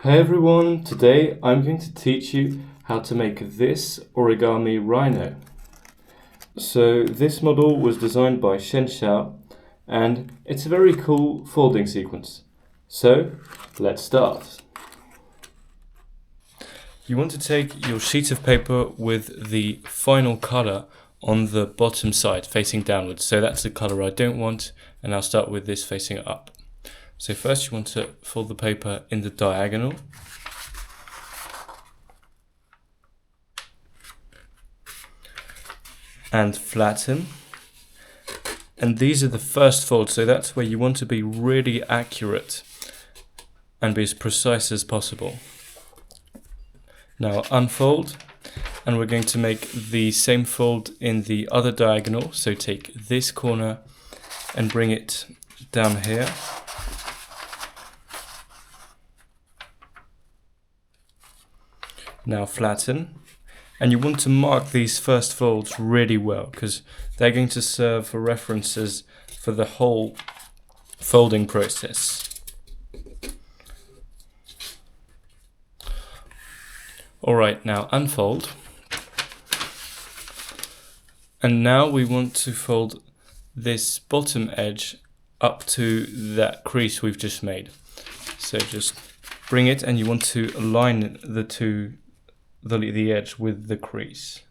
Hey everyone, today I'm going to teach you how to make this Origami Rhino. So this model was designed by Chen Xiao and it's a very cool folding sequence. So let's start. You want to take your sheet of paper with the final color on the bottom side facing downwards. So that's the color I don't want, and I'll start with this facing up. So first you want to fold the paper in the diagonal. And flatten. And these are the first folds, so that's where you want to be really accurate and be as precise as possible. Now unfold, and we're going to make the same fold in the other diagonal. So take this corner and bring it down here. Now flatten, and you want to mark these first folds really well because they're going to serve for references for the whole folding process. Alright, now unfold. And now we want to fold this bottom edge up to that crease we've just made. So just bring it, and you want to align the edge with the crease.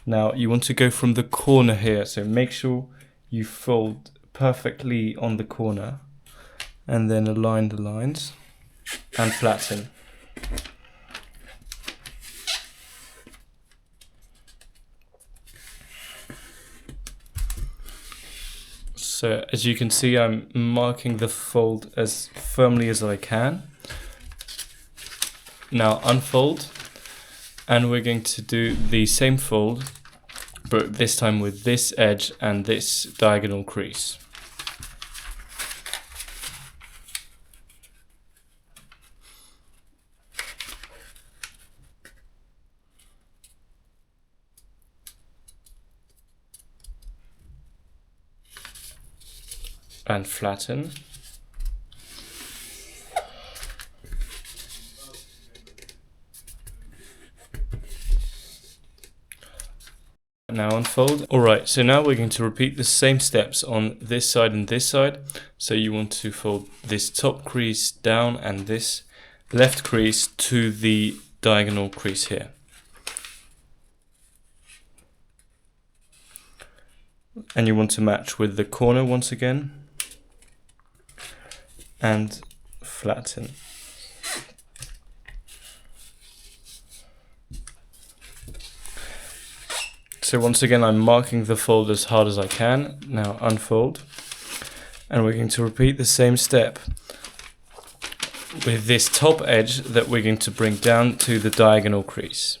Now you want to go from the corner here, so make sure you fold perfectly on the corner and then align the lines and flatten. So as you can see, I'm marking the fold as firmly as I can. Now unfold, and we're going to do the same fold, but this time with this edge and this diagonal crease. And flatten. Now unfold. Alright, so now we're going to repeat the same steps on this side and this side. So you want to fold this top crease down and this left crease to the diagonal crease here. And you want to match with the corner once again. And flatten. So once again, I'm marking the fold as hard as I can. Now unfold, and we're going to repeat the same step with this top edge that we're going to bring down to the diagonal crease.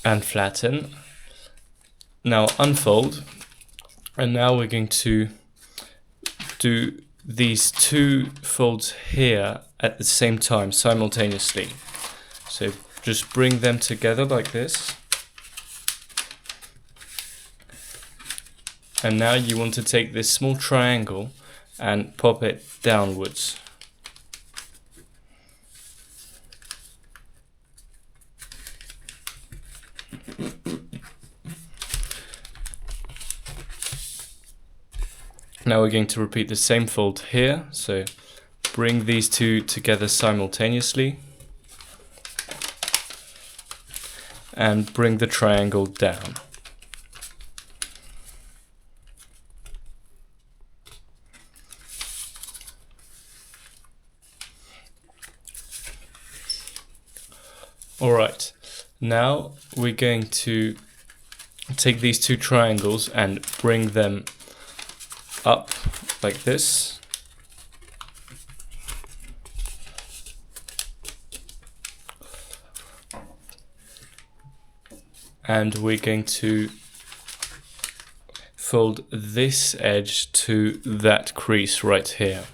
And flatten. Now unfold, and now we're going to do these two folds here at the same time simultaneously. So just bring them together like this, and now you want to take this small triangle and pop it downwards. Now we're going to repeat the same fold here, so bring these two together simultaneously and bring the triangle down. Alright, now we're going to take these two triangles and bring them up like this. And we're going to fold this edge to that crease right here.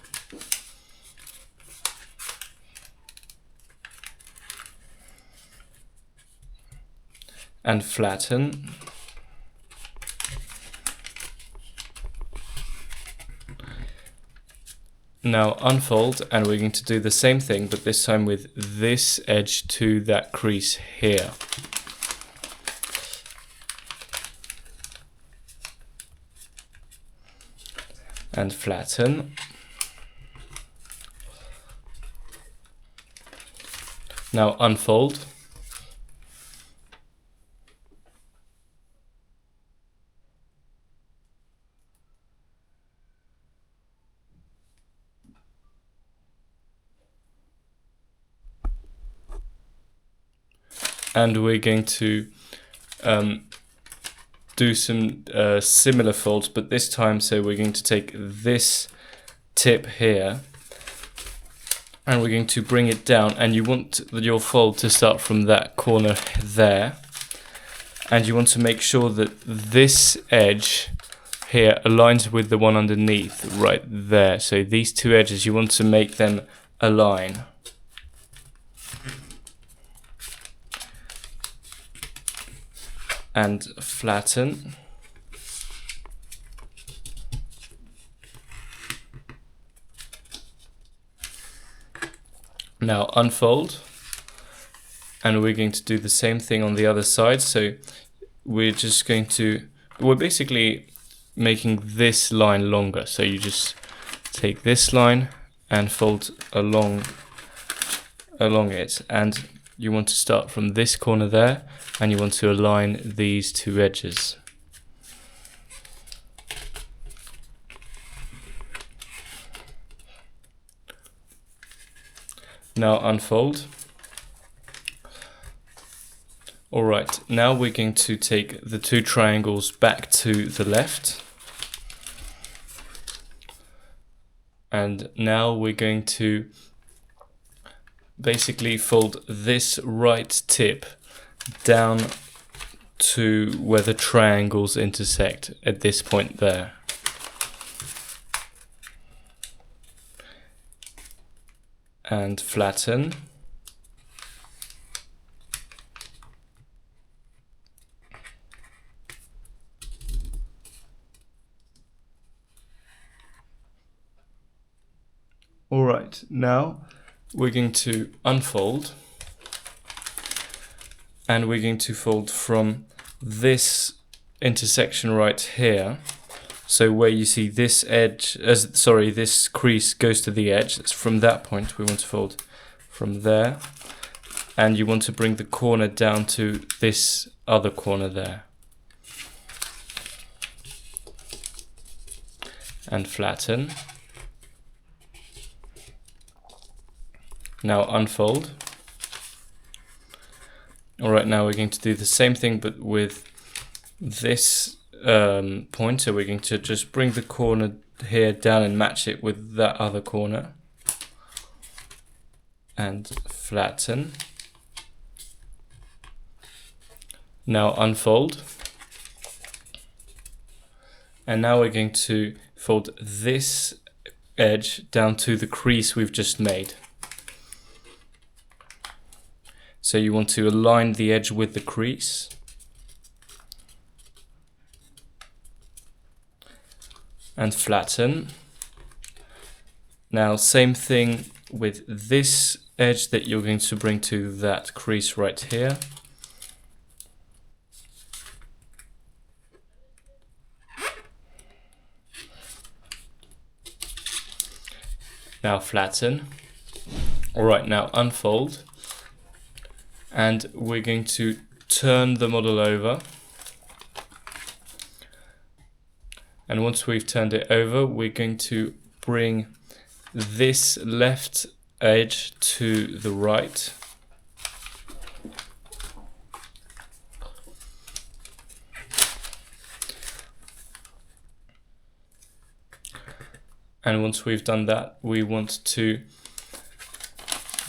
and flatten. Now unfold, and we're going to do the same thing, but this time with this edge to that crease here. And flatten. Now unfold. And we're going to do some similar folds, but this time, so we're going to take this tip here and we're going to bring it down, and you want your fold to start from that corner there, and you want to make sure that this edge here aligns with the one underneath right there. So these two edges, you want to make them align. And flatten. Now unfold, and we're going to do the same thing on the other side. So we're basically making this line longer. So you just take this line and fold along it, and you want to start from this corner there, and you want to align these two edges. Now unfold. Alright, now we're going to take the two triangles back to the left. And now we're going to basically fold this right tip down to where the triangles intersect at this point there. And flatten. All right, now we're going to unfold, and we're going to fold from this intersection right here. So where you see this edge, this crease goes to the edge, it's from that point we want to fold from there, and you want to bring the corner down to this other corner there. And flatten. Now unfold. Alright, now we're going to do the same thing but with this point. So we're going to just bring the corner here down and match it with that other corner. And flatten. Now unfold. And now we're going to fold this edge down to the crease we've just made. So you want to align the edge with the crease. And flatten. Now same thing with this edge that you're going to bring to that crease right here. Now flatten. Alright, now unfold. And we're going to turn the model over. And once we've turned it over, we're going to bring this left edge to the right. And once we've done that, we want to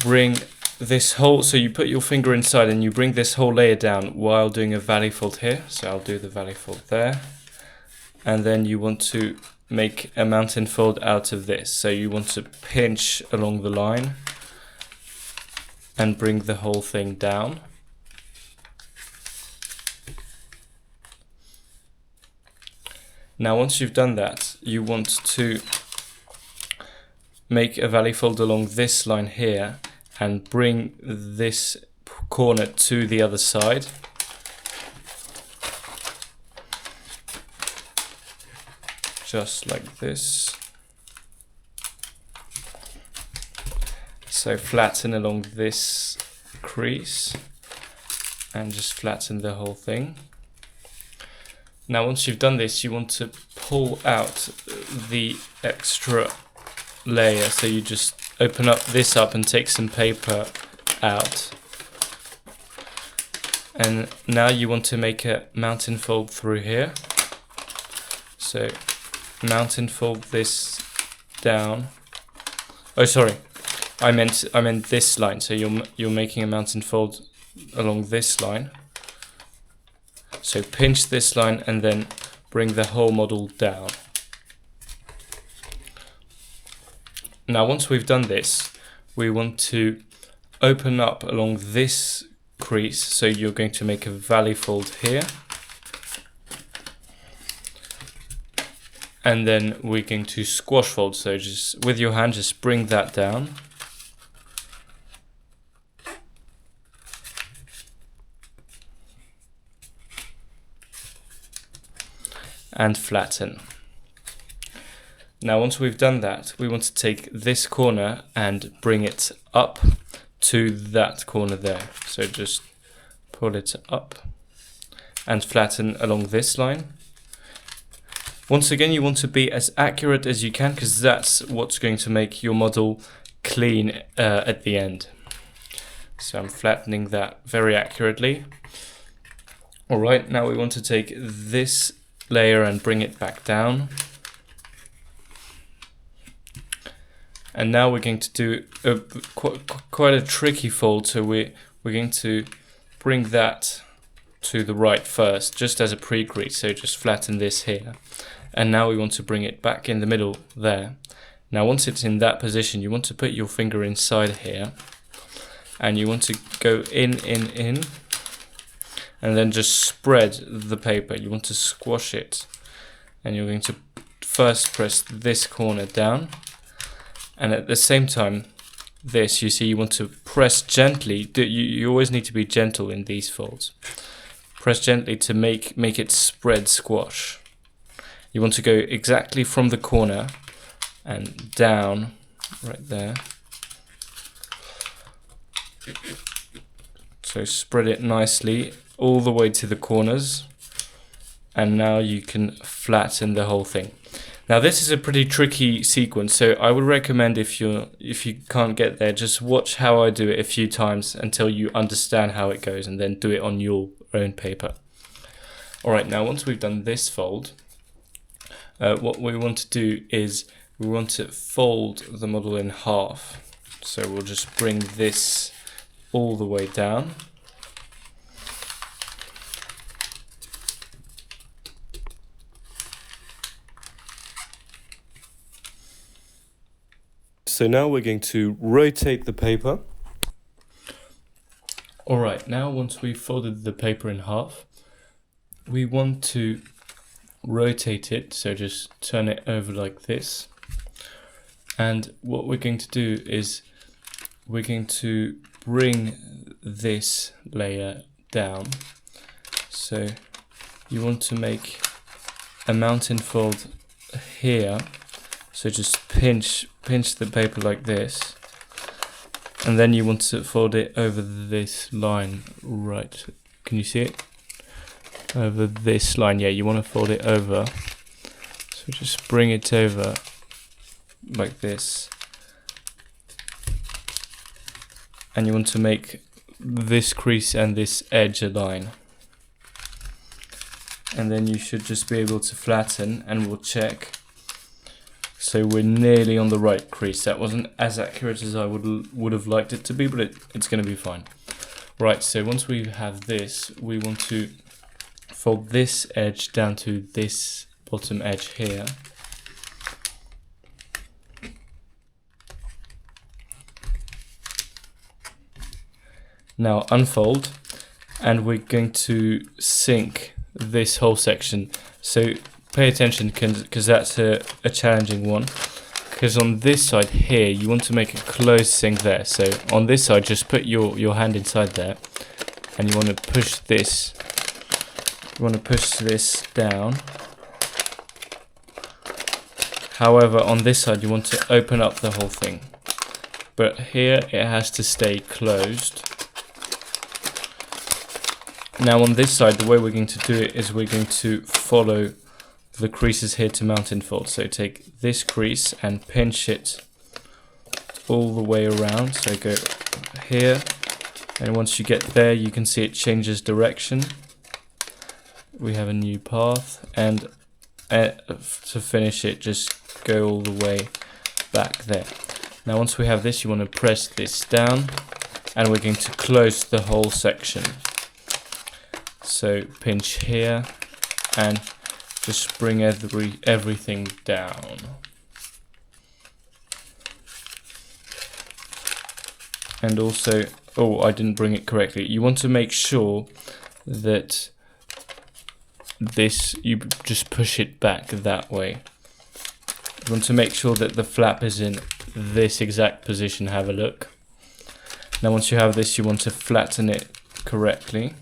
bring this whole, so you put your finger inside and you bring this whole layer down while doing a valley fold here. So I'll do the valley fold there. And then you want to make a mountain fold out of this. So you want to pinch along the line and bring the whole thing down. Now once you've done that, you want to make a valley fold along this line here and bring this corner to the other side. Just like this. So flatten along this crease and just flatten the whole thing. Now once you've done this, you want to pull out the extra layer. So you just open up this up and take some paper out. And now you want to make a mountain fold through here. So mountain fold this down. Oh, sorry. I meant this line. So you're making a mountain fold along this line. So pinch this line and then bring the whole model down. Now once we've done this, we want to open up along this crease. So you're going to make a valley fold here. And then we're going to squash fold. So just with your hand, just bring that down. And flatten. Now once we've done that, we want to take this corner and bring it up to that corner there. So just pull it up and flatten along this line. Once again, you want to be as accurate as you can because that's what's going to make your model clean at the end. So I'm flattening that very accurately. Alright, now we want to take this layer and bring it back down. And now we're going to do quite a tricky fold. So we're going to bring that to the right first, just as a pre-crease. So just flatten this here. And now we want to bring it back in the middle there. Now once it's in that position, you want to put your finger inside here. And you want to go in. And then just spread the paper. You want to squash it. And you're going to first press this corner down. And at the same time, this, you see, you want to press gently. You always need to be gentle in these folds. Press gently to make it spread squash. You want to go exactly from the corner and down right there. So spread it nicely all the way to the corners, and now you can flatten the whole thing. Now this is a pretty tricky sequence, so I would recommend if you can't get there, just watch how I do it a few times until you understand how it goes, and then do it on your own paper. Alright, now once we've done this fold, what we want to do is we want to fold the model in half. So we'll just bring this all the way down. So now we're going to rotate the paper. Alright, now once we've folded the paper in half, we want to rotate it, so just turn it over like this. And what we're going to do is we're going to bring this layer down. So you want to make a mountain fold here. So just pinch the paper like this. And then you want to fold it over this line, right? Can you see it? Over this line, yeah, you want to fold it over. So just bring it over like this. And you want to make this crease and this edge align. And then you should just be able to flatten, and we'll check. So we're nearly on the right crease. That wasn't as accurate as I would have liked it to be, but it's going to be fine. Right, so once we have this, we want to fold this edge down to this bottom edge here. Now unfold, and we're going to sink this whole section. So pay attention because that's a challenging one. Because on this side here, you want to make a closed sink there. So on this side, just put your hand inside there, and you want to push this. You want to push this down. However, on this side, you want to open up the whole thing. But here, it has to stay closed. Now on this side, the way we're going to do it is we're going to follow the creases here to mountain fold. So take this crease and pinch it all the way around. So go here, and once you get there, you can see it changes direction. We have a new path, and to finish it, just go all the way back there. Now once we have this, you want to press this down, and we're going to close the whole section. So pinch here and just bring everything down. And also, oh, I didn't bring it correctly. You want to make sure that this, you just push it back that way. You want to make sure that the flap is in this exact position. Have a look. Now once you have this, you want to flatten it correctly.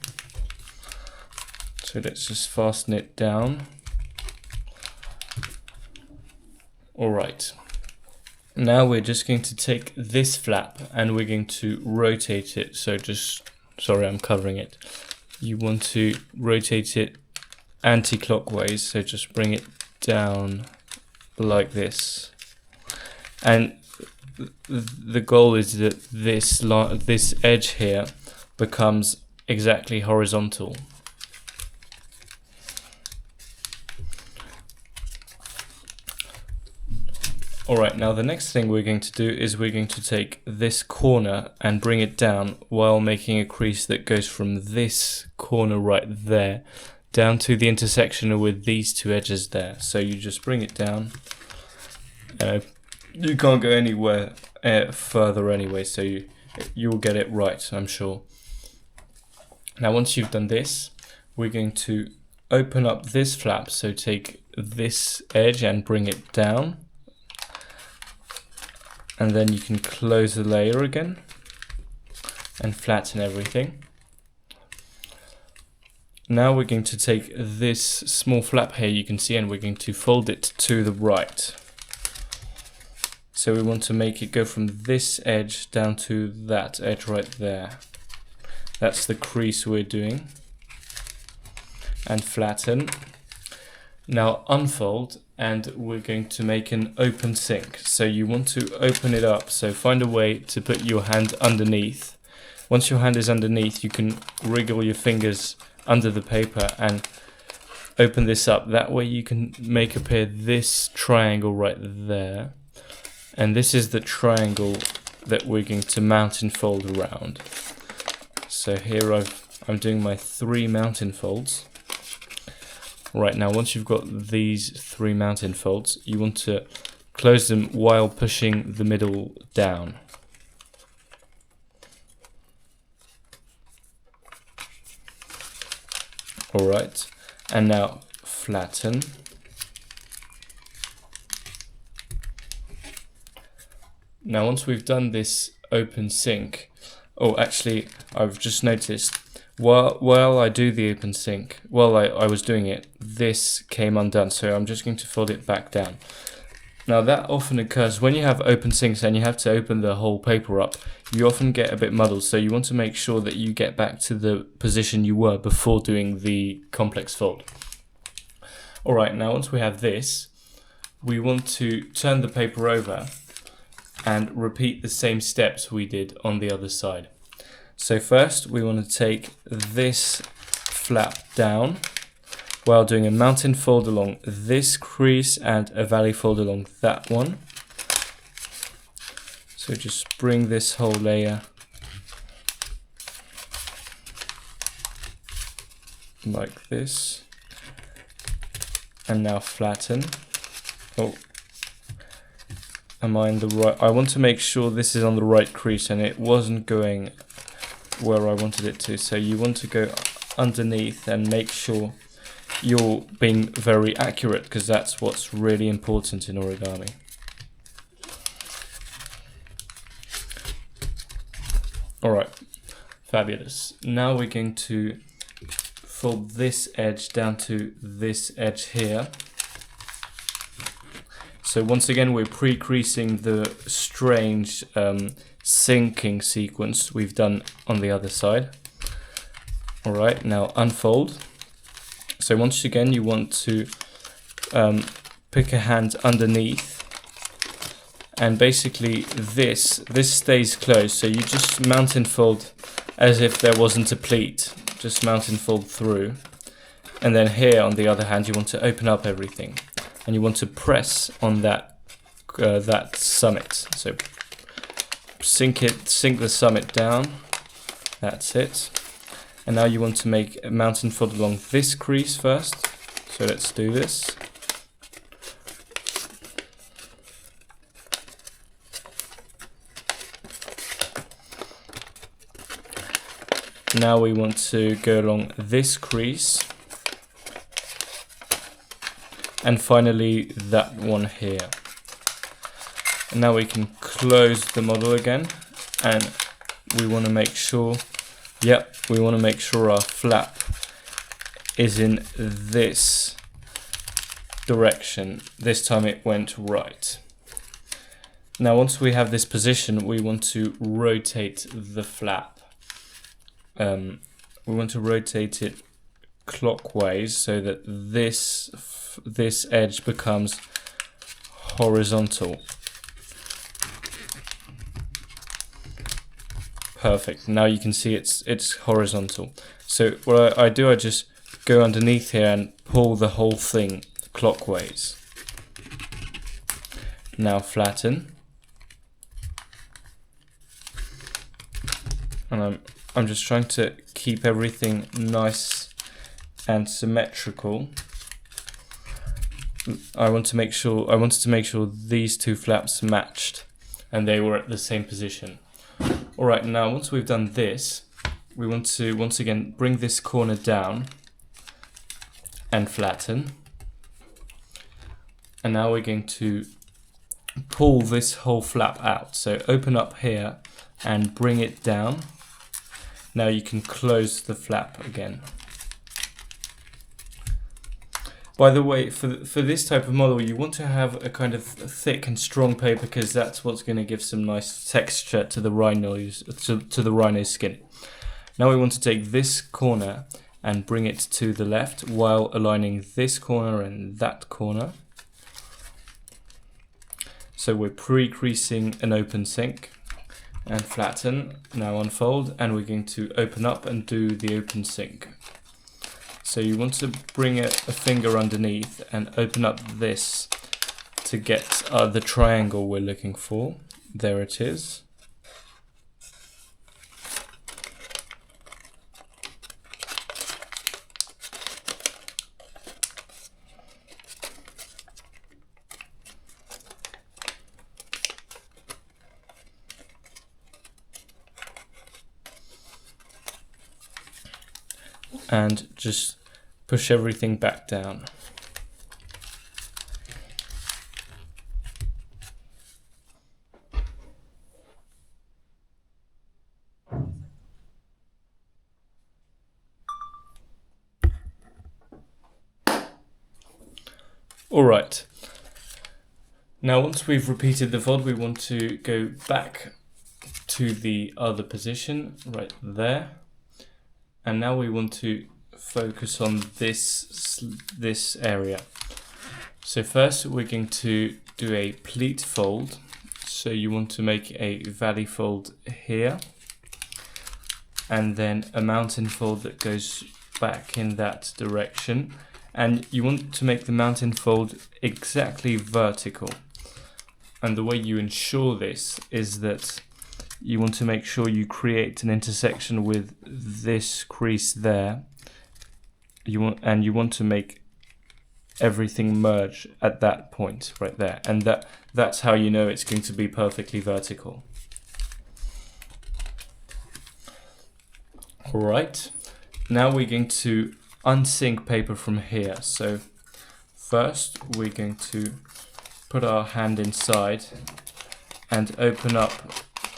So let's just fasten it down. Alright, now we're just going to take this flap and we're going to rotate it. So just, sorry, I'm covering it. You want to rotate it anti-clockwise, so just bring it down like this. And the goal is that this edge here becomes exactly horizontal. Alright, now the next thing we're going to do is we're going to take this corner and bring it down while making a crease that goes from this corner right there down to the intersection with these two edges there. So you just bring it down. You can't go anywhere further anyway, so you'll get it right, I'm sure. Now once you've done this, we're going to open up this flap. So take this edge and bring it down. And then you can close the layer again and flatten everything. Now we're going to take this small flap here, you can see, and we're going to fold it to the right. So we want to make it go from this edge down to that edge right there. That's the crease we're doing. And flatten. Now unfold, and we're going to make an open sink. So you want to open it up, so find a way to put your hand underneath. Once your hand is underneath, you can wriggle your fingers under the paper and open this up. That way you can make appear this triangle right there. And this is the triangle that we're going to mountain fold around. So here I'm doing my 3 mountain folds. Right, now once you've got these 3 mountain folds, you want to close them while pushing the middle down. Alright, and now flatten. Now once we've done this open sink, oh actually I've just noticed, while I do the open sink, while I was doing it, this came undone, so I'm just going to fold it back down. Now that often occurs when you have open sinks and you have to open the whole paper up. You often get a bit muddled, so you want to make sure that you get back to the position you were before doing the complex fold. Alright, now once we have this, we want to turn the paper over and repeat the same steps we did on the other side. So first we want to take this flap down while doing a mountain fold along this crease and a valley fold along that one. So just bring this whole layer like this, and now flatten. Oh, am I in the right? I want to make sure this is on the right crease, and it wasn't going where I wanted it to. So you want to go underneath and make sure you're being very accurate, because that's what's really important in origami. Alright, fabulous. Now we're going to fold this edge down to this edge here. So once again, we're pre-creasing the strange sinking sequence we've done on the other side. Alright, now unfold. So once again, you want to pick a hand underneath. And basically this stays closed, so you just mount and fold as if there wasn't a pleat. Just mount and fold through. And then here, on the other hand, you want to open up everything. And you want to press on that summit. So sink the summit down. That's it. And now you want to make a mount and fold along this crease first. So let's do this. Now we want to go along this crease. And finally that one here. And now we can close the model again. And we want to make sure, we want to make sure our flap is in this direction. This time it went right. Now once we have this position, we want to rotate the flap. We want to rotate it clockwise so that this edge becomes horizontal. Perfect. Now you can see it's horizontal. So what I do, I just go underneath here and pull the whole thing clockwise. Now flatten. And I'm just trying to keep everything nice and symmetrical. I wanted to make sure these two flaps matched and they were at the same position. Alright, now once we've done this, we want to once again bring this corner down and flatten. And now we're going to pull this whole flap out. So open up here and bring it down. Now you can close the flap again. By the way, for this type of model, you want to have a kind of thick and strong paper, because that's what's going to give some nice texture to the rhino's skin. Now we want to take this corner and bring it to the left while aligning this corner and that corner. So we're pre-creasing an open sink. And flatten, now unfold, and we're going to open up and do the open sink. So you want to bring a finger underneath and open up this to get the triangle we're looking for. There it is. And just push everything back down. All right. Now once we've repeated the fold, we want to go back to the other position right there. And now we want to focus on this area. So first we're going to do a pleat fold. So you want to make a valley fold here, and then a mountain fold that goes back in that direction. And you want to make the mountain fold exactly vertical. And the way you ensure this is that you want to make sure you create an intersection with this crease there. You want to make everything merge at that point right there, and that's how you know it's going to be perfectly vertical. All right, now we're going to unsync paper from here. So first we're going to put our hand inside and open up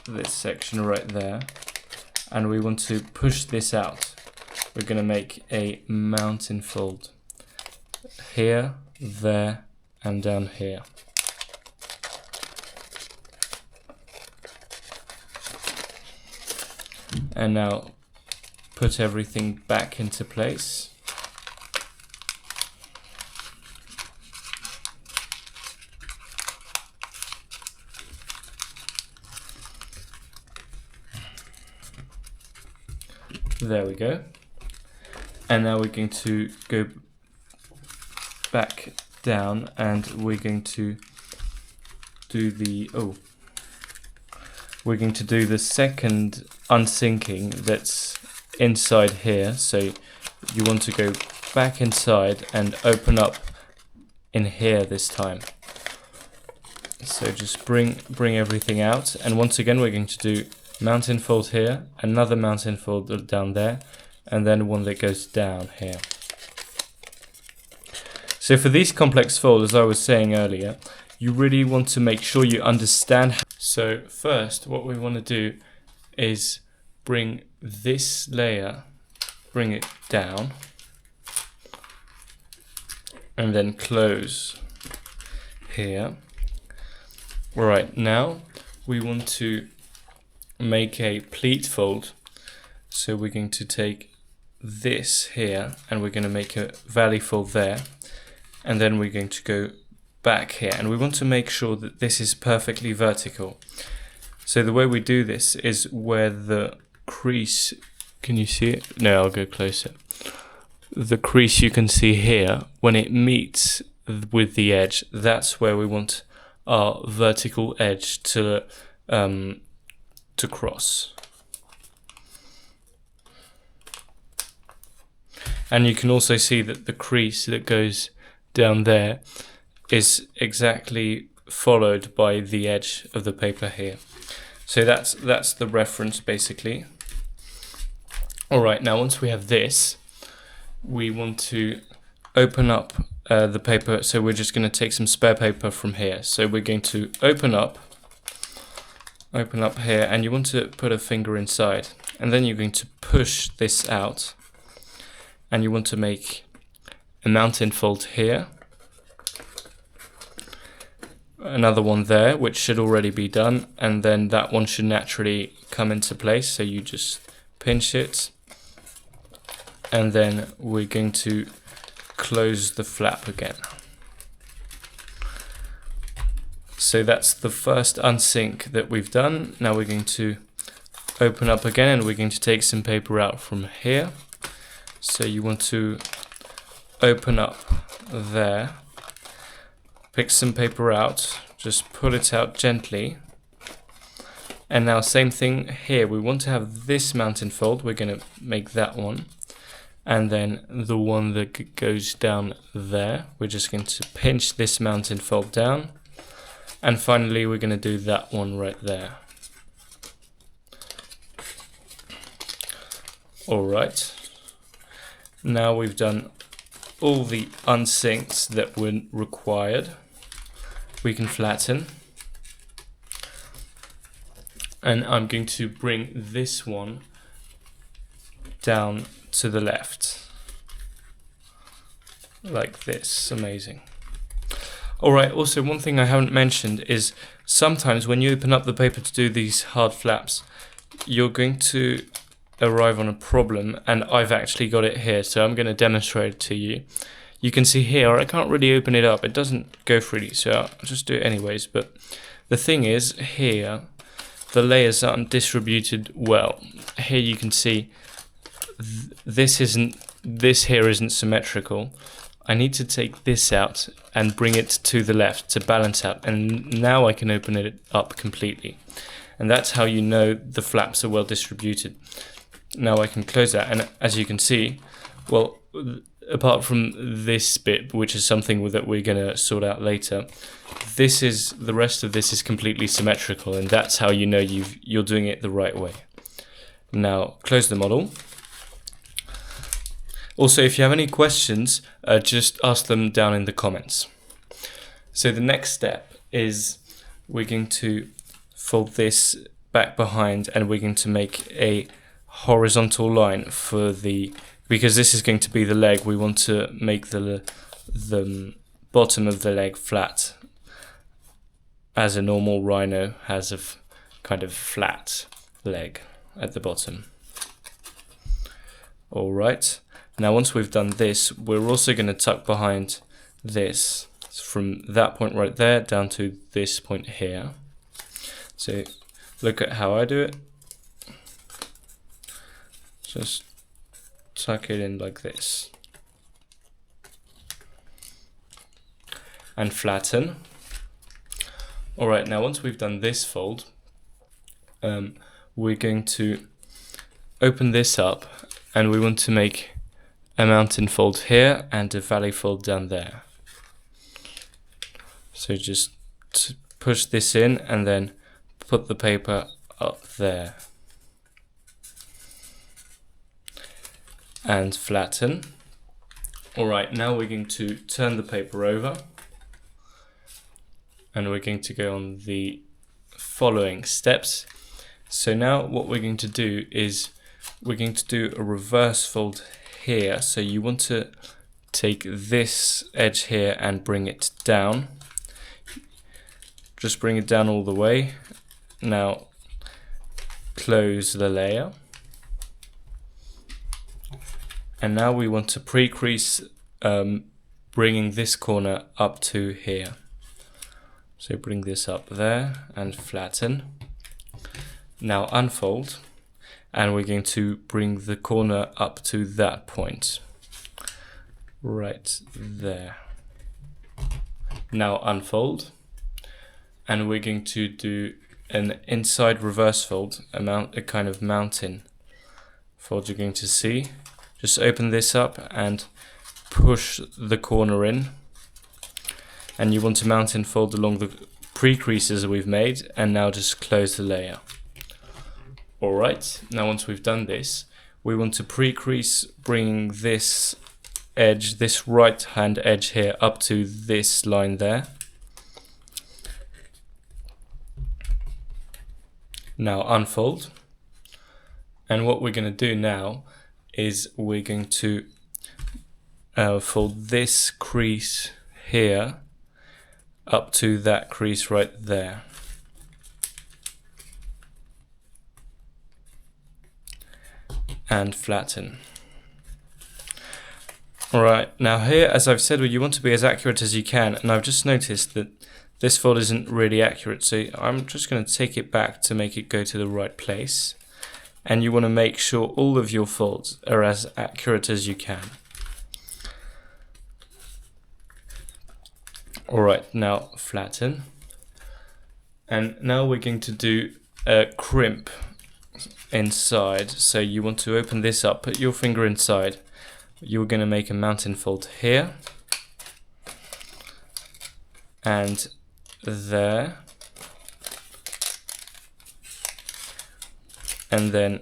this section right there, and we want to push this out. We're going to make a mountain fold here, there, and down here. And now put everything back into place. There we go. And now we're going to go back down and we're going to do the second unsyncing that's inside here. So you want to go back inside and open up in here this time. So just bring everything out, and once again we're going to do mountain fold here, another mountain fold down there, and then one that goes down here. So for these complex folds, as I was saying earlier, you really want to make sure you understand. So first, what we want to do is bring this layer, bring it down, and then close here. Right, now we want to make a pleat fold. So we're going to take this here and we're going to make a valley fold there, and then we're going to go back here, and we want to make sure that this is perfectly vertical. So the way we do this is where the crease, can you see it? No, I'll go closer. The crease you can see here, when it meets with the edge, that's where we want our vertical edge to cross. And you can also see that the crease that goes down there is exactly followed by the edge of the paper here. So that's the reference basically. Alright, now once we have this, we want to open up the paper. So we're just going to take some spare paper from here. So we're going to open up here, and you want to put a finger inside, and then you're going to push this out, and you want to make a mountain fold here, another one there, which should already be done, and then that one should naturally come into place. So you just pinch it, and then we're going to close the flap again. So that's the first unsync that we've done. Now we're going to open up again, and we're going to take some paper out from here. So you want to open up there, pick some paper out, just pull it out gently. And now same thing here, we want to have this mountain fold, we're going to make that one. And then the one that goes down there, we're just going to pinch this mountain fold down. And finally we're going to do that one right there. Alright, now we've done all the unsyncs that were required. We can flatten. And I'm going to bring this one down to the left. Like this, amazing. Alright, also one thing I haven't mentioned is sometimes when you open up the paper to do these hard flaps, you're going to arrive on a problem, and I've actually got it here, so I'm going to demonstrate it to you. You can see here, I can't really open it up, it doesn't go freely, so I'll just do it anyways. But the thing is, here, the layers aren't distributed well. Here you can see this here isn't symmetrical. I need to take this out and bring it to the left to balance out, and now I can open it up completely. And that's how you know the flaps are well distributed. Now I can close that, and as you can see, well, apart from this bit, which is something that we're going to sort out later, the rest of this is completely symmetrical, and that's how you know you're doing it the right way. Now close the model. Also, if you have any questions, just ask them down in the comments. So the next step is we're going to fold this back behind, and we're going to make a horizontal line for because this is going to be the leg. We want to make the bottom of the leg flat, as a normal rhino has a kind of flat leg at the bottom. Alright, now once we've done this, we're also going to tuck behind this from that point right there down to this point here. So look at how I do it. Just tuck it in like this and flatten. Alright, now once we've done this fold, we're going to open this up, and we want to make a mountain fold here and a valley fold down there. So just push this in and then put the paper up there and flatten. Alright, now we're going to turn the paper over, and we're going to go on the following steps. So now what we're going to do is we're going to do a reverse fold here. So you want to take this edge here and bring it down. Just bring it down all the way. Now close the layer. And now we want to pre-crease, bringing this corner up to here. So bring this up there and flatten. Now unfold, and we're going to bring the corner up to that point. Right there. Now unfold, and we're going to do an inside reverse fold, a kind of mountain fold you're going to see. Just open this up and push the corner in. And you want to mountain fold along the pre-creases that we've made, and now just close the layer. Alright, now once we've done this, we want to pre-crease, bringing this edge, this right hand edge here, up to this line there. Now unfold, and what we're going to do now is we're going to fold this crease here up to that crease right there. And flatten. Alright, now here, as I've said, you want to be as accurate as you can, and I've just noticed that this fold isn't really accurate, so I'm just going to take it back to make it go to the right place. And you want to make sure all of your folds are as accurate as you can. Alright, now flatten. And now we're going to do a crimp inside. So you want to open this up, put your finger inside. You're going to make a mountain fold here and there, and then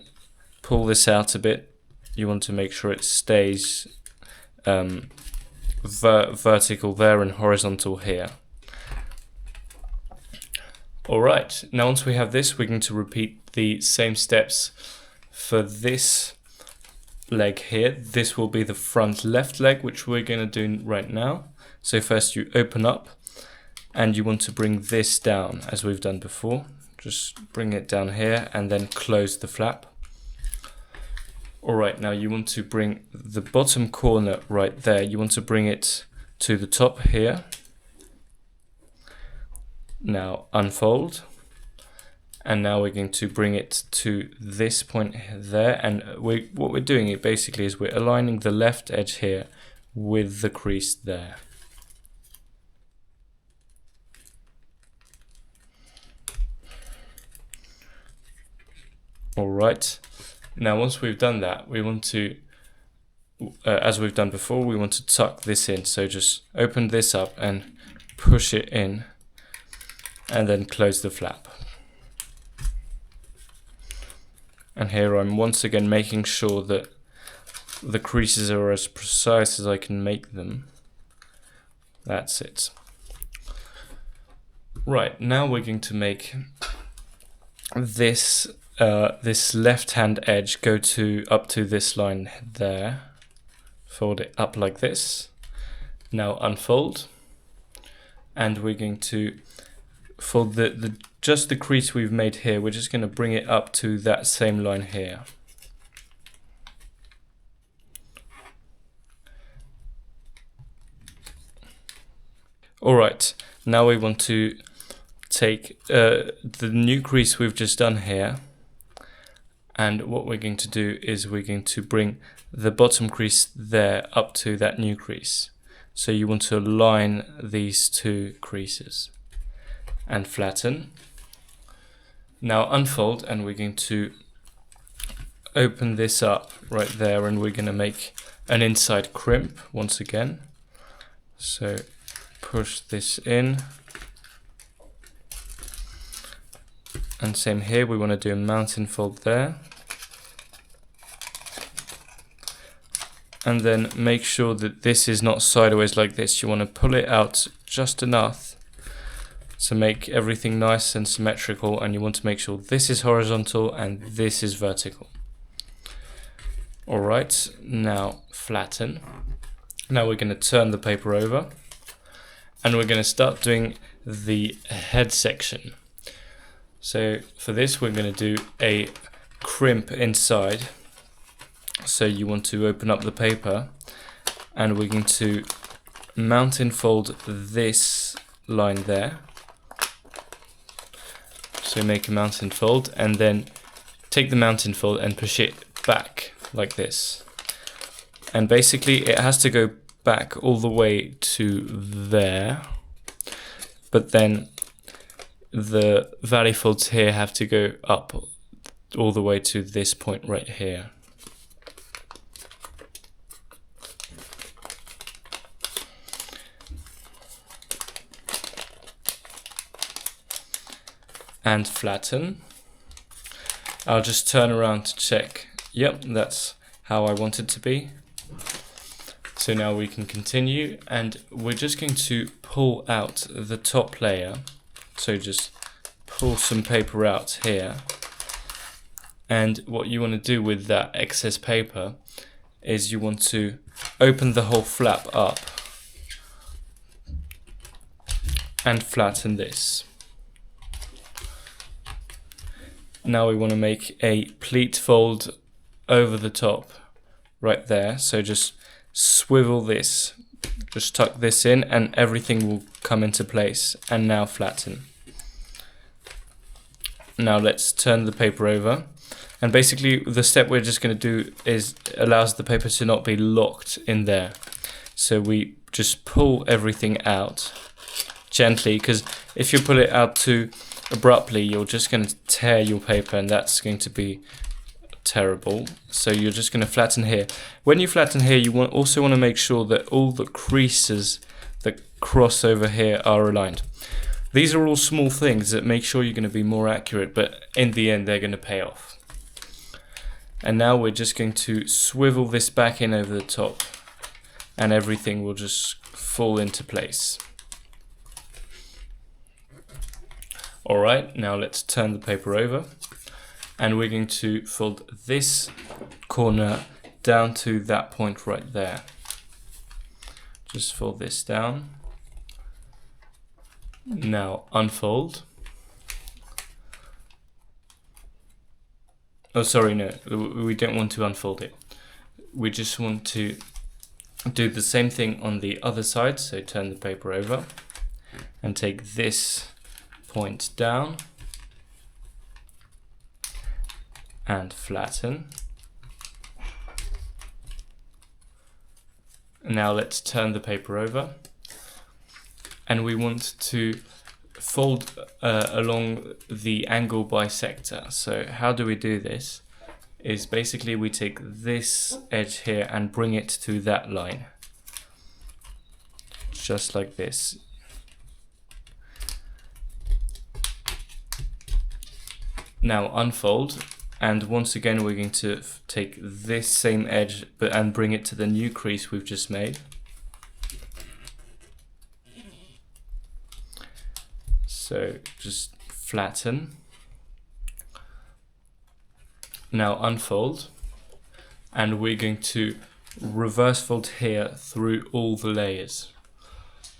pull this out a bit. You want to make sure it stays vertical there and horizontal here. Alright, now once we have this, we're going to repeat the same steps for this leg here. This will be the front left leg, which we're going to do right now. So first you open up, and you want to bring this down as we've done before. Just bring it down here and then close the flap. Alright, now you want to bring the bottom corner right there. You want to bring it to the top here. Now unfold, and now we're going to bring it to this point there, and what we're doing it basically is we're aligning the left edge here with the crease there. Alright, now once we've done that, we want to, as we've done before, we want to tuck this in. So just open this up and push it in, and then close the flap. And here I'm once again making sure that the creases are as precise as I can make them. That's it. Right, now we're going to make this this left-hand edge go up to this line there. Fold it up like this. Now unfold, and we're going to fold just the crease we've made here. We're just going to bring it up to that same line here. Alright, now we want to take the new crease we've just done here, and what we're going to do is we're going to bring the bottom crease there up to that new crease. So you want to align these two creases and flatten. Now unfold, and we're going to open this up right there, and we're going to make an inside crimp once again. So push this in, and same here, we want to do a mountain fold there, and then make sure that this is not sideways like this. You want to pull it out just enough to make everything nice and symmetrical, and you want to make sure this is horizontal and this is vertical. Alright, now flatten. Now we're going to turn the paper over, and we're going to start doing the head section. So for this, we're going to do a crimp inside. So you want to open up the paper, and we're going to mountain fold this line there. So make a mountain fold, and then take the mountain fold and push it back like this. And basically it has to go back all the way to there, but then the valley folds here have to go up all the way to this point right here. And flatten. I'll just turn around to check. Yep, that's how I want it to be. So now we can continue, and we're just going to pull out the top layer. So just pull some paper out here. And what you want to do with that excess paper is you want to open the whole flap up and flatten this. Now we want to make a pleat fold over the top right there. So just swivel this, just tuck this in, and everything will come into place. And now flatten. Now let's turn the paper over, and basically the step we're just going to do is allows the paper to not be locked in there. So we just pull everything out gently, because if you pull it out too abruptly, you're just going to tear your paper, and that's going to be terrible. So you're just going to flatten here. When you flatten here, you also want to make sure that all the creases that cross over here are aligned. These are all small things that make sure you're going to be more accurate, but in the end they're going to pay off. And now we're just going to swivel this back in over the top, and everything will just fall into place. Alright, now let's turn the paper over, and we're going to fold this corner down to that point right there. Just fold this down. Now unfold. Oh, sorry, no, we don't want to unfold it. We just want to do the same thing on the other side. So turn the paper over and take this point down and flatten. Now let's turn the paper over, and we want to fold along the angle bisector. So how do we do this? Is basically we take this edge here and bring it to that line, just like this. Now unfold, And once again, we're going to take this same edge and bring it to the new crease we've just made. So just flatten. Now unfold, and we're going to reverse fold here through all the layers.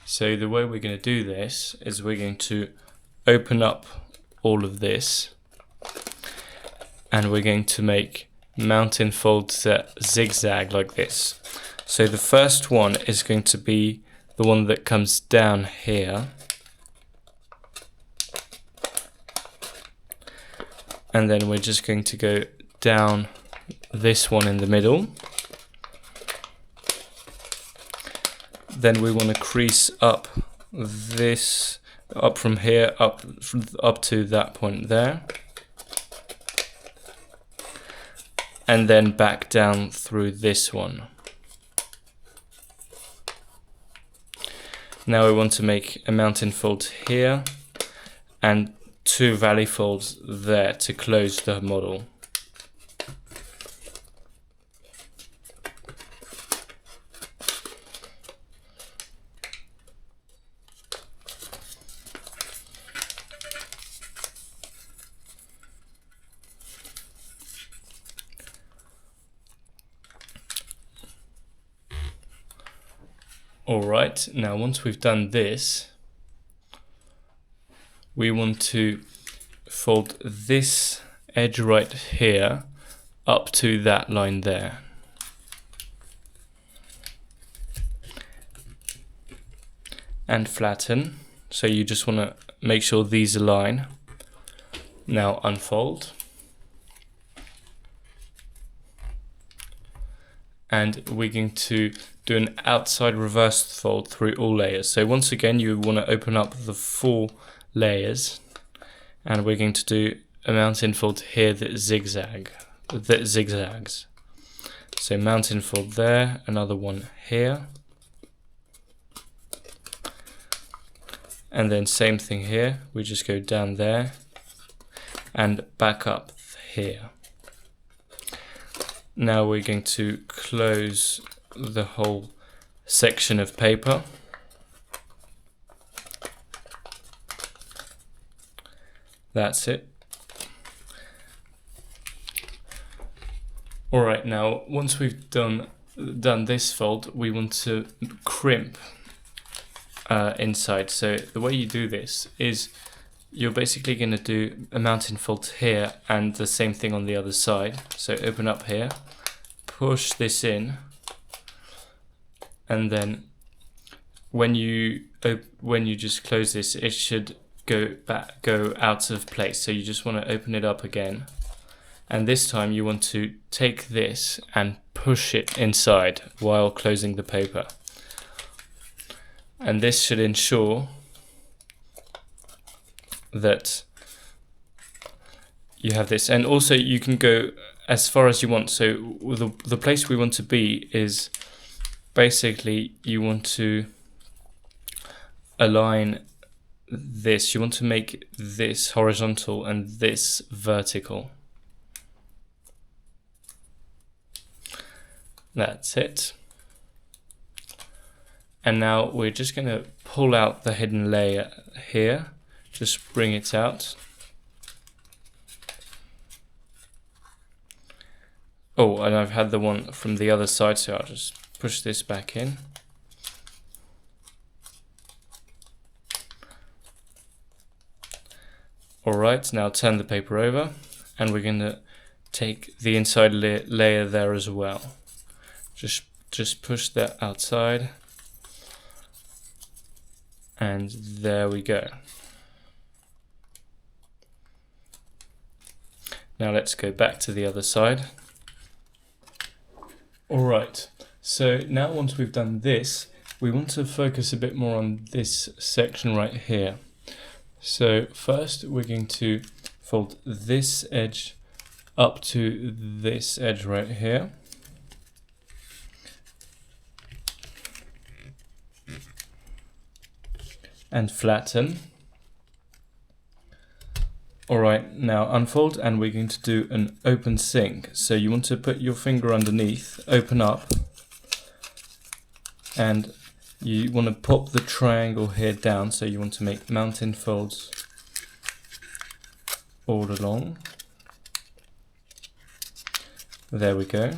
So the way we're going to do this is we're going to open up all of this, and we're going to make mountain folds that zigzag like this. So the first one is going to be the one that comes down here, and then we're just going to go down this one in the middle. Then we want to crease up this, up from here, up to that point there. And then back down through this one. Now we want to make a mountain fold here and 2 valley folds there to close the model. Alright, now once we've done this, we want to fold this edge right here up to that line there. And flatten, so you just want to make sure these align. Now unfold. And we're going to do an outside reverse fold through all layers. So once again, you want to open up the 4 layers, and we're going to do a mountain fold here that zigzags. So mountain fold there, another one here, and then same thing here. We just go down there and back up here. Now we're going to close the whole section of paper. That's it. Alright, now once we've done this fold, we want to crimp inside. So the way you do this is you're basically going to do a mountain fold here and the same thing on the other side. So open up here, push this in, and then when you just close this, it should go out of place. So you just want to open it up again, and this time you want to take this and push it inside while closing the paper, and this should ensure that you have this. And also you can go as far as you want. So the place we want to be is basically you want to align this. You want to make this horizontal and this vertical. That's it. And now we're just going to pull out the hidden layer here. Just bring it out. Oh, and I've had the one from the other side, so I'll just push this back in. Alright, now turn the paper over, and we're going to take the inside layer there as well. Just push that outside, and there we go. Now let's go back to the other side. Alright, so now once we've done this, we want to focus a bit more on this section right here. So first we're going to fold this edge up to this edge right here. And flatten. Alright, now unfold, and we're going to do an open sync. So you want to put your finger underneath, open up, and you want to pop the triangle here down. So you want to make mountain folds all along. There we go.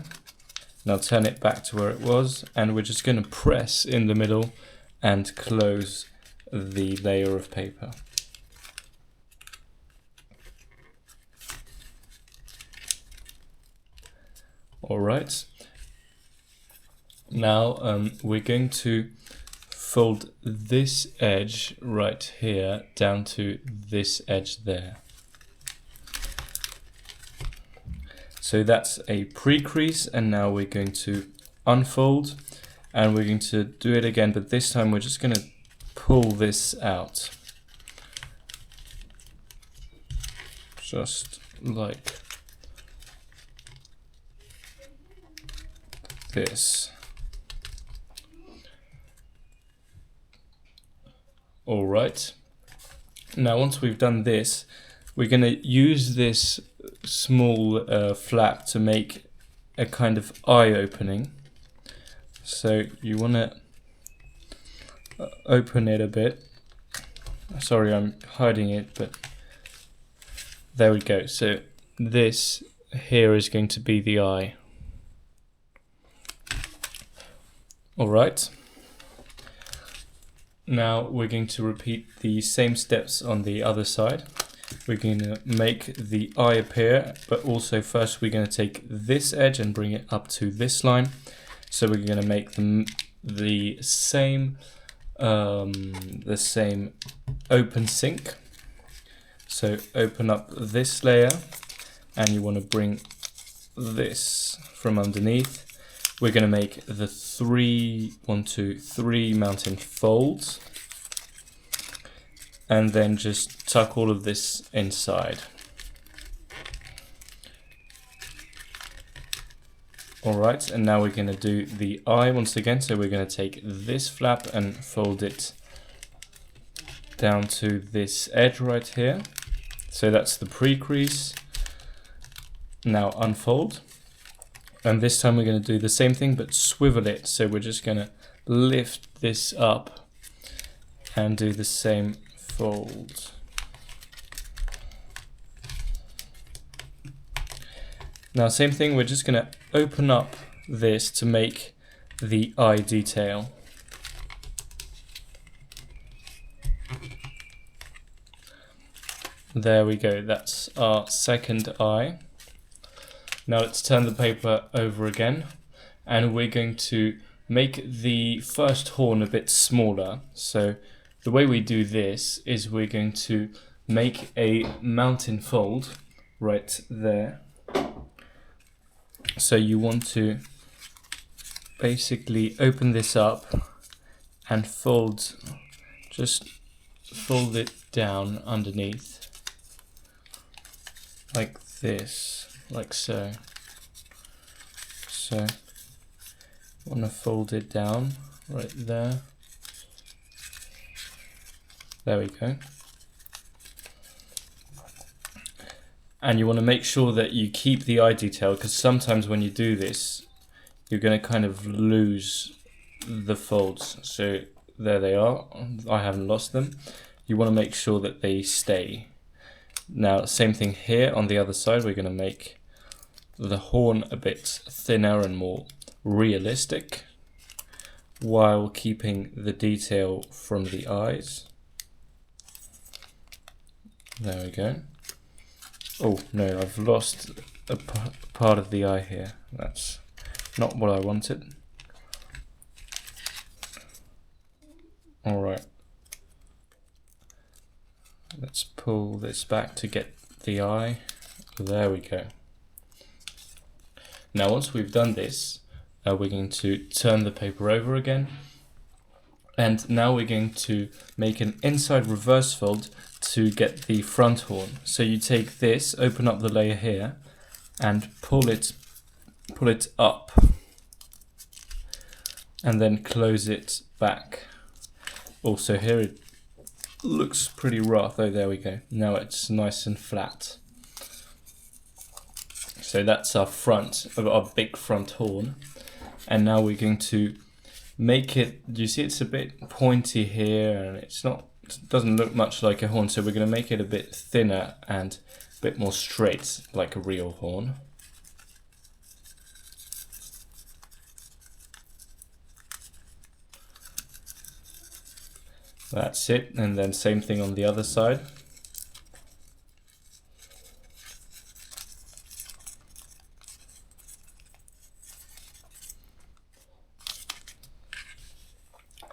Now turn it back to where it was, and we're just going to press in the middle and close the layer of paper. Alright, now we're going to fold this edge right here down to this edge there. So that's a pre-crease, and now we're going to unfold, and we're going to do it again, but this time we're just going to pull this out. Just like this. All right. Now once we've done this, we're going to use this small flap to make a kind of eye opening. So you want to open it a bit. Sorry, I'm hiding it, but there we go. So this here is going to be the eye. Alright, now we're going to repeat the same steps on the other side. We're going to make the eye appear, but also first we're going to take this edge and bring it up to this line. So we're going to make them the same open sync. So open up this layer, and you want to bring this from underneath. We're going to make the 3 mountain folds, and then just tuck all of this inside. Alright, and now we're going to do the eye once again. So we're going to take this flap and fold it down to this edge right here. So that's the pre-crease. Now unfold. And this time we're going to do the same thing, but swivel it. So we're just going to lift this up and do the same fold. Now same thing, we're just going to open up this to make the eye detail. There we go, that's our second eye. Now let's turn the paper over again, and we're going to make the first horn a bit smaller. So the way we do this is we're going to make a mountain fold right there. So you want to basically open this up and just fold it down underneath like this. Like so. So want to fold it down right there. There we go. And you want to make sure that you keep the eye detail, because sometimes when you do this, you're going to kind of lose the folds. So there they are. I haven't lost them. You want to make sure that they stay. Now, same thing here on the other side. We're going to make the horn a bit thinner and more realistic, while keeping the detail from the eyes. There we go. Oh no, I've lost a part of the eye here. That's not what I wanted. Alright. Let's pull this back to get the eye. There we go. Now once we've done this, we're going to turn the paper over again. And now we're going to make an inside reverse fold to get the front horn. So you take this, open up the layer here, and pull it up, and then close it back. Also here looks pretty rough. Oh, there we go. Now it's nice and flat. So that's our front, our big front horn. And now we're going to make it, you see it's a bit pointy here and it doesn't look much like a horn. So we're going to make it a bit thinner and a bit more straight, like a real horn. That's it, and then same thing on the other side.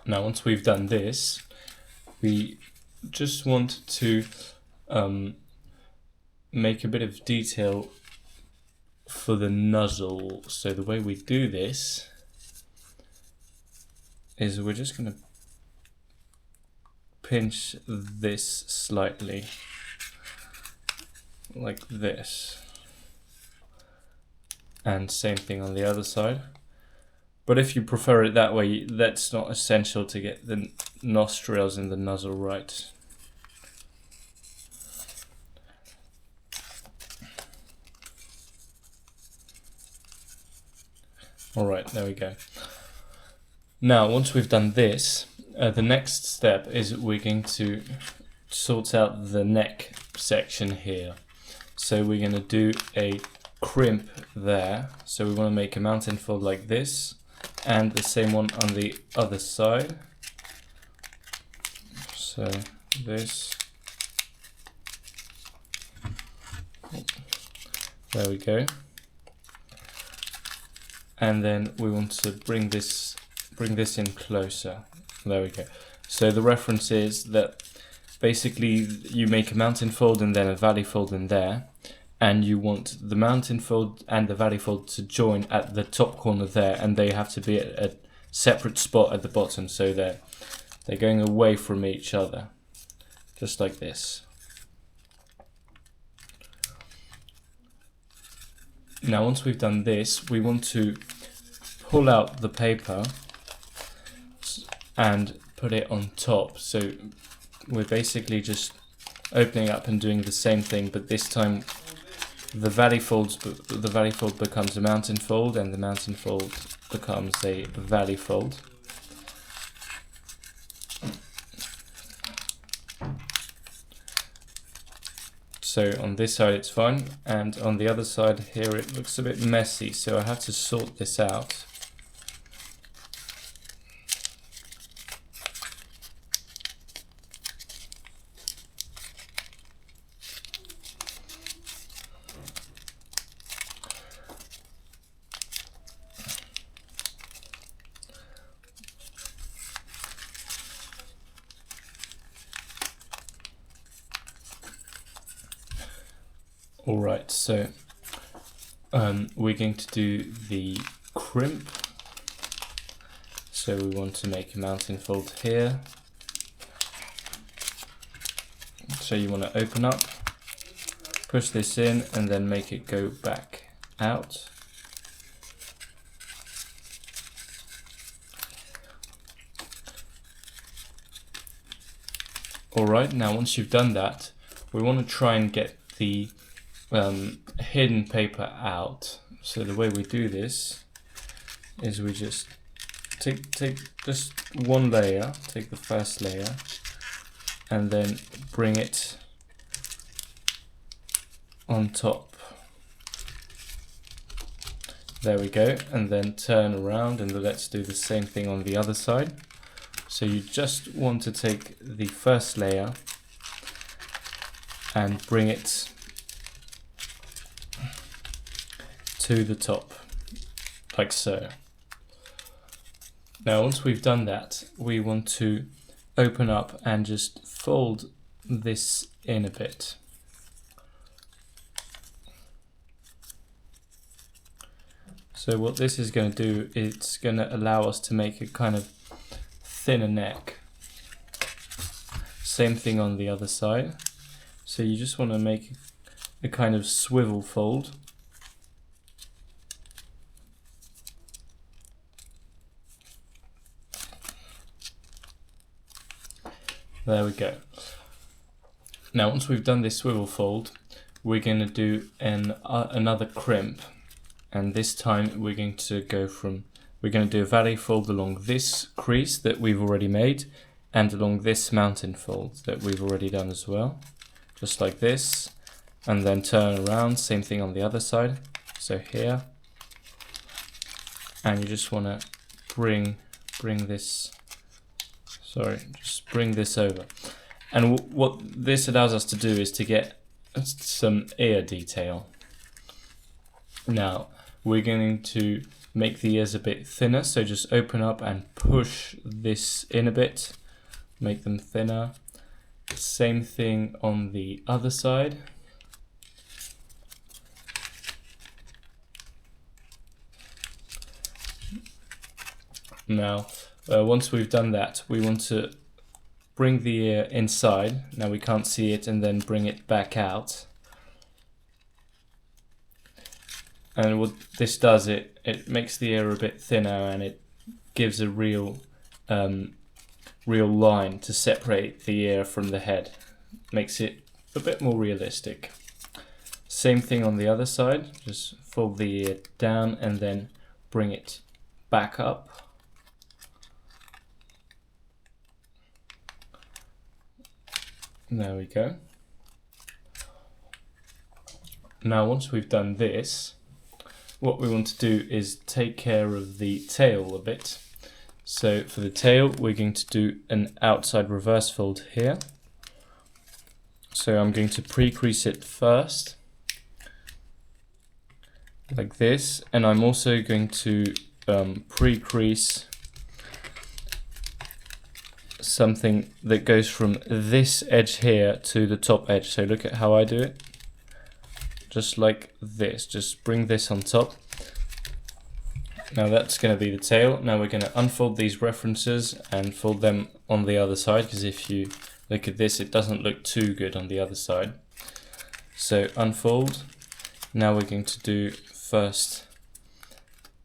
Now once we've done this, we just want to make a bit of detail for the nozzle. So the way we do this is we're just going to pinch this slightly, like this. And same thing on the other side. But if you prefer it that way, that's not essential to get the nostrils and the nozzle right. Alright, there we go. Now, once we've done this, the next step is we're going to sort out the neck section here. So we're going to do a crimp there. So we want to make a mountain fold like this, and the same one on the other side. So this. There we go. And then we want to bring this in closer. There we go. So the reference is that basically you make a mountain fold and then a valley fold in there, and you want the mountain fold and the valley fold to join at the top corner there, and they have to be at a separate spot at the bottom, so they're going away from each other, just like this. Now once we've done this, we want to pull out the paper and put it on top. So we're basically just opening up and doing the same thing, but this time the valley fold becomes a mountain fold, and the mountain fold becomes a valley fold. So on this side it's fine, and on the other side here it looks a bit messy, so I have to sort this out. Alright, so we're going to do the crimp. So we want to make a mountain fold here. So you want to open up, push this in, and then make it go back out. Alright, now once you've done that, we want to try and get the hidden paper out. So the way we do this is we just take just one layer, take the first layer, and then bring it on top. There we go, and then turn around, and let's do the same thing on the other side. So you just want to take the first layer and bring it to the top, like so. Now once we've done that, we want to open up and just fold this in a bit. So what this is going to do, it's going to allow us to make a kind of thinner neck. Same thing on the other side. So you just want to make a kind of swivel fold. There we go. Now once we've done this swivel fold, we're going to do another crimp, and this time we're going to do a valley fold along this crease that we've already made and along this mountain fold that we've already done as well, just like this, and then turn around, same thing on the other side, so here, and you just want to bring this over. And what this allows us to do is to get some ear detail. Now we're going to make the ears a bit thinner, so just open up and push this in a bit, make them thinner. Same thing on the other side. Now once we've done that, we want to bring the ear inside. Now we can't see it, and then bring it back out. And what this does, it makes the ear a bit thinner, and it gives a real line to separate the ear from the head. Makes it a bit more realistic. Same thing on the other side. Just fold the ear down and then bring it back up. There we go. Now once we've done this, what we want to do is take care of the tail a bit. So for the tail, we're going to do an outside reverse fold here. So I'm going to pre-crease it first, like this, and I'm also going to pre-crease something that goes from this edge here to the top edge. So look at how I do it, just like this. Just bring this on top. Now that's going to be the tail. Now we're going to unfold these references and fold them on the other side, because if you look at this, it doesn't look too good on the other side. So unfold. Now we're going to do first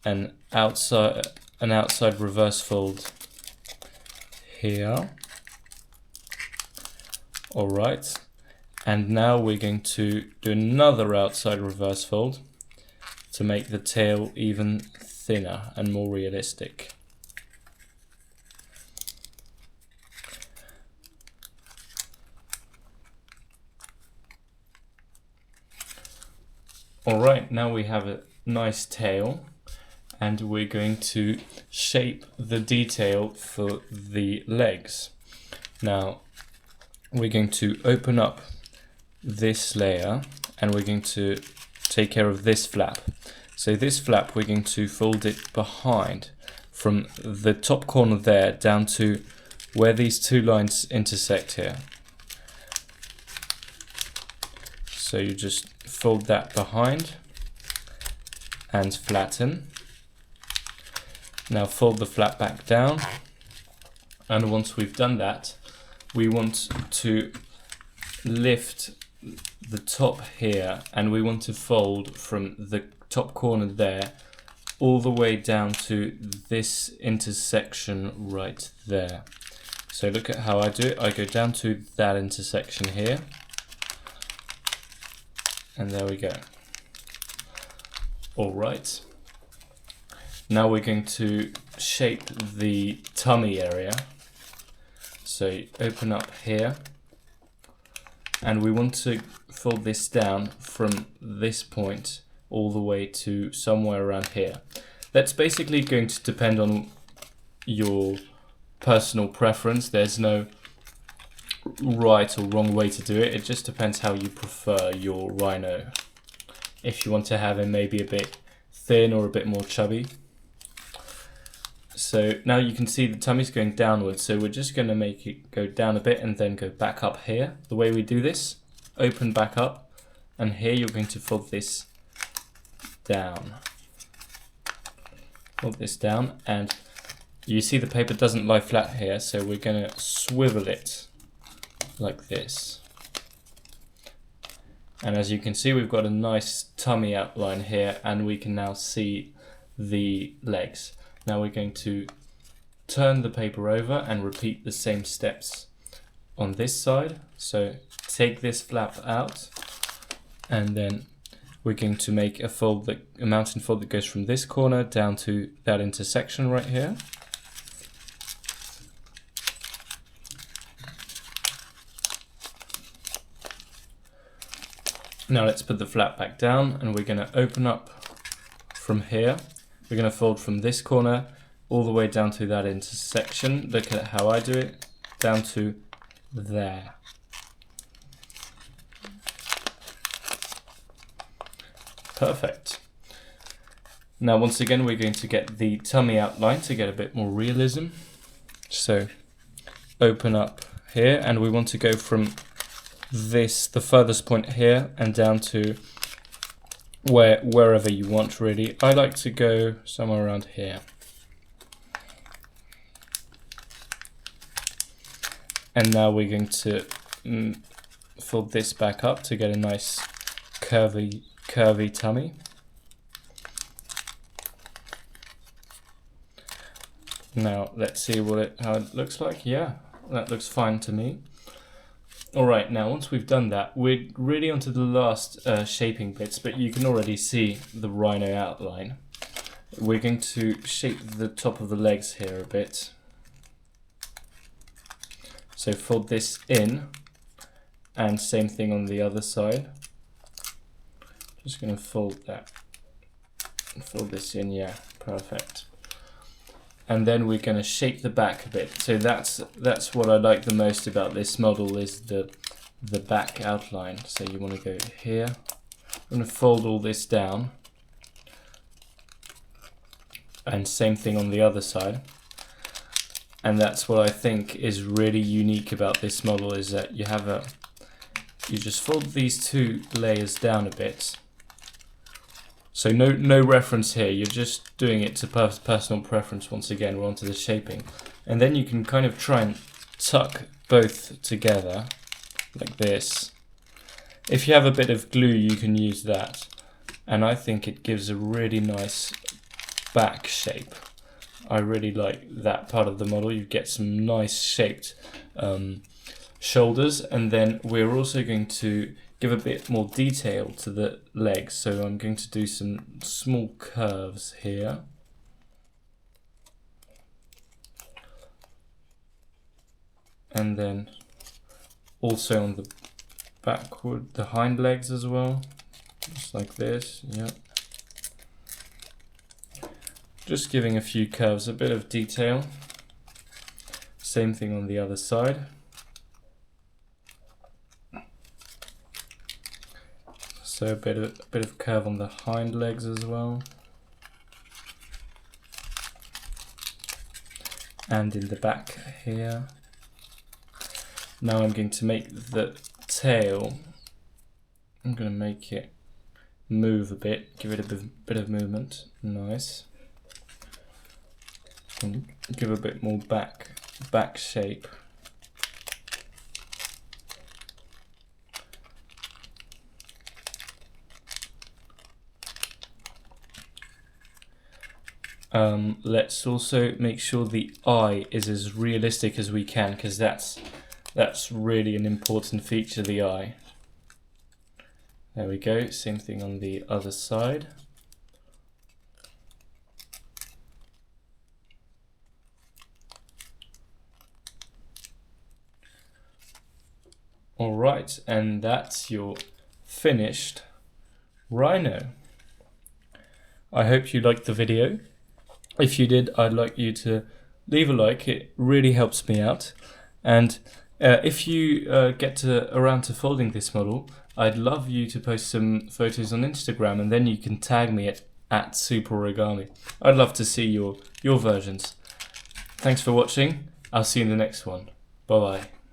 an outside reverse fold here. All right, and now we're going to do another outside reverse fold to make the tail even thinner and more realistic. All right, now we have a nice tail, and we're going to shape the detail for the legs. Now we're going to open up this layer, and we're going to take care of this flap. So this flap, we're going to fold it behind from the top corner there down to where these two lines intersect here. So you just fold that behind and flatten. Now fold the flap back down, and once we've done that, we want to lift the top here, and we want to fold from the top corner there all the way down to this intersection right there. So look at how I do it. I go down to that intersection here, and there we go. All right. Now we're going to shape the tummy area. So you open up here, and we want to fold this down from this point all the way to somewhere around here. That's basically going to depend on your personal preference. There's no right or wrong way to do it. It just depends how you prefer your rhino. If you want to have him maybe a bit thin or a bit more chubby. So now you can see the tummy's going downwards, so we're just going to make it go down a bit and then go back up here. The way we do this, open back up, and here you're going to fold this down. Fold this down, and you see the paper doesn't lie flat here, so we're going to swivel it like this. And as you can see, we've got a nice tummy outline here, and we can now see the legs. Now we're going to turn the paper over and repeat the same steps on this side. So take this flap out, and then we're going to make a fold, a mountain fold that goes from this corner down to that intersection right here. Now let's put the flap back down, and we're going to open up from here. We're going to fold from this corner all the way down to that intersection. Look at how I do it, down to there. Perfect. Now once again we're going to get the tummy outline to get a bit more realism. So open up here, and we want to go from this, the furthest point here, and down to wherever you want really. I like to go somewhere around here. And now we're going to fold this back up to get a nice curvy tummy. Now let's see how it looks like. Yeah, that looks fine to me. Alright, now once we've done that, we're really onto the last shaping bits, but you can already see the rhino outline. We're going to shape the top of the legs here a bit. So fold this in, and same thing on the other side. Just going to fold this in, yeah, perfect. And then we're going to shape the back a bit. So that's what I like the most about this model, is the back outline. So you want to go here. I'm going to fold all this down, and same thing on the other side. And that's what I think is really unique about this model, is that you just fold these two layers down a bit. So no reference here, you're just doing it to personal preference. Once again, we're onto the shaping. And then you can kind of try and tuck both together, like this. If you have a bit of glue, you can use that. And I think it gives a really nice back shape. I really like that part of the model. You get some nice shaped shoulders, and then we're also going to give a bit more detail to the legs. So I'm going to do some small curves here. And then also on the backward, the hind legs as well, just like this, yeah. Just giving a few curves, a bit of detail. Same thing on the other side. So a bit of curve on the hind legs as well. And in the back here. Now I'm going to make the tail, I'm going to make it move a bit, give it a bit of movement, nice. And give a bit more back shape. Let's also make sure the eye is as realistic as we can, because that's really an important feature, the eye. There we go, same thing on the other side. Alright, and that's your finished rhino. I hope you liked the video. If you did, I'd like you to leave a like, it really helps me out. And if you get around to folding this model, I'd love you to post some photos on Instagram, and then you can tag me at Super Origami. I'd love to see your versions. Thanks for watching. I'll see you in the next one. Bye bye.